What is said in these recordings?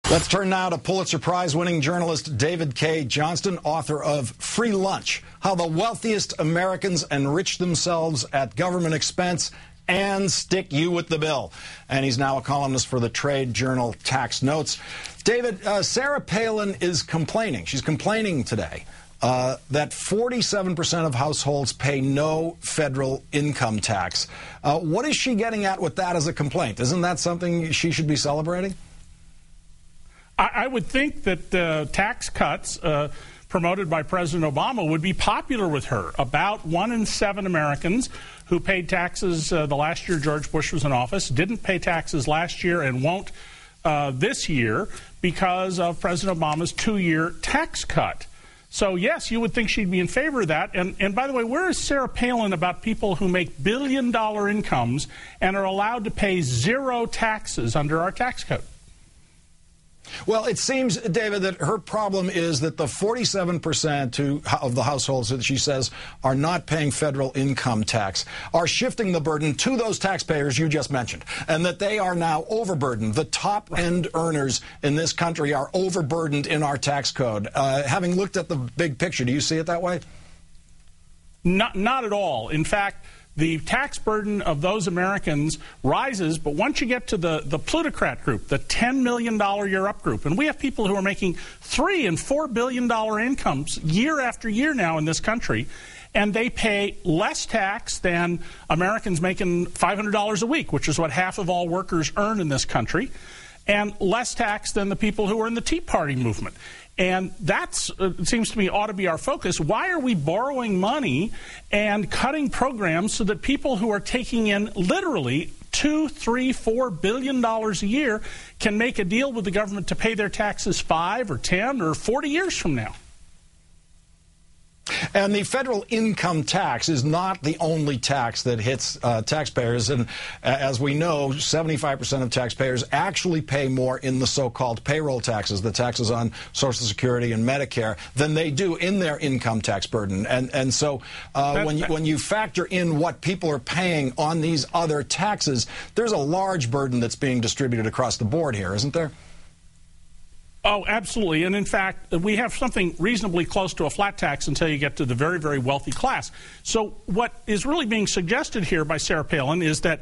Let's turn now to Pulitzer Prize-winning journalist David K. Johnston, author of Free Lunch: How the Wealthiest Americans Enrich Themselves at Government Expense and Stick You with the Bill. And he's now a columnist for the trade journal Tax Notes. David, Sarah Palin is complaining. She's complaining today that 47% of households pay no federal income tax. What is she getting at with that as a complaint? Isn't that something she should be celebrating? I would think that tax cuts promoted by President Obama would be popular with her. About 1 in 7 Americans who paid taxes the last year George Bush was in office didn't pay taxes last year and won't this year because of President Obama's 2-year tax cut. So, yes, you would think she'd be in favor of that. And by the way, where is Sarah Palin about people who make billion-dollar incomes and are allowed to pay 0 taxes under our tax code? Well, it seems, David, that her problem is that the 47% of the households that she says are not paying federal income tax are shifting the burden to those taxpayers you just mentioned, and that they are now overburdened. The top-end earners in this country are overburdened in our tax code. Having looked at the big picture, do you see it that way? Not at all. In fact, the tax burden of those Americans rises, but once you get to the plutocrat group, the $10 million year up group, and we have people who are making $3 and $4 billion incomes year after year now in this country, and they pay less tax than Americans making $500 a week, which is what half of all workers earn in this country, and less tax than the people who are in the Tea Party movement. And that's, it seems to me, ought to be our focus. Why are we borrowing money and cutting programs so that people who are taking in literally $2, $3, $4 billion a year can make a deal with the government to pay their taxes 5 or 10 or 40 years from now? And the federal income tax is not the only tax that hits taxpayers. And as we know, 75% of taxpayers actually pay more in the so-called payroll taxes, the taxes on Social Security and Medicare, than they do in their income tax burden. And so when you factor in what people are paying on these other taxes, there's a large burden that's being distributed across the board here, isn't there? Oh, absolutely. And in fact, we have something reasonably close to a flat tax until you get to the very, very wealthy class. So what is really being suggested here by Sarah Palin is that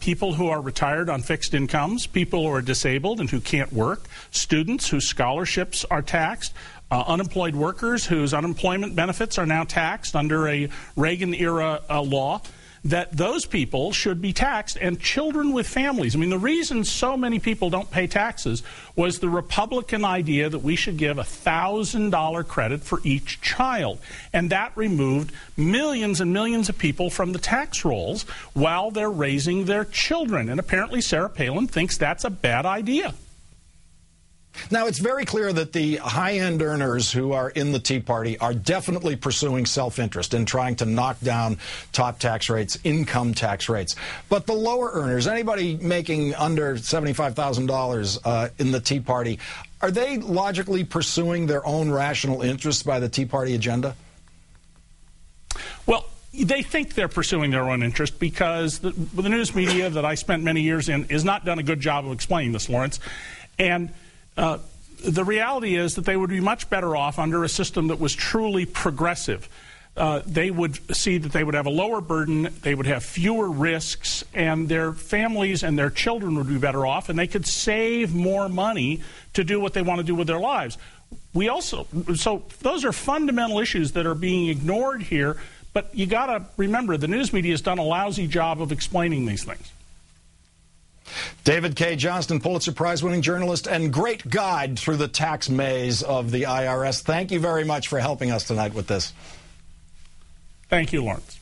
people who are retired on fixed incomes, people who are disabled and who can't work, students whose scholarships are taxed, unemployed workers whose unemployment benefits are now taxed under a Reagan-era law, that those people should be taxed, and children with families. I mean, the reason so many people don't pay taxes was the Republican idea that we should give $1,000 credit for each child. And that removed millions and millions of people from the tax rolls while they're raising their children. And apparently Sarah Palin thinks that's a bad idea. Now, it's very clear that the high-end earners who are in the Tea Party are definitely pursuing self-interest in trying to knock down top tax rates, income tax rates. But the lower earners, anybody making under $75,000 in the Tea Party, are they logically pursuing their own rational interests by the Tea Party agenda? Well, they think they're pursuing their own interest because the news media that I spent many years in has not done a good job of explaining this, Lawrence. And the reality is that they would be much better off under a system that was truly progressive. They would see that they would have a lower burden, they would have fewer risks, and their families and their children would be better off, and they could save more money to do what they want to do with their lives. So those are fundamental issues that are being ignored here, but you got to remember the news media has done a lousy job of explaining these things. David K. Johnston, Pulitzer Prize-winning journalist and great guide through the tax maze of the IRS. Thank you very much for helping us tonight with this. Thank you, Lawrence.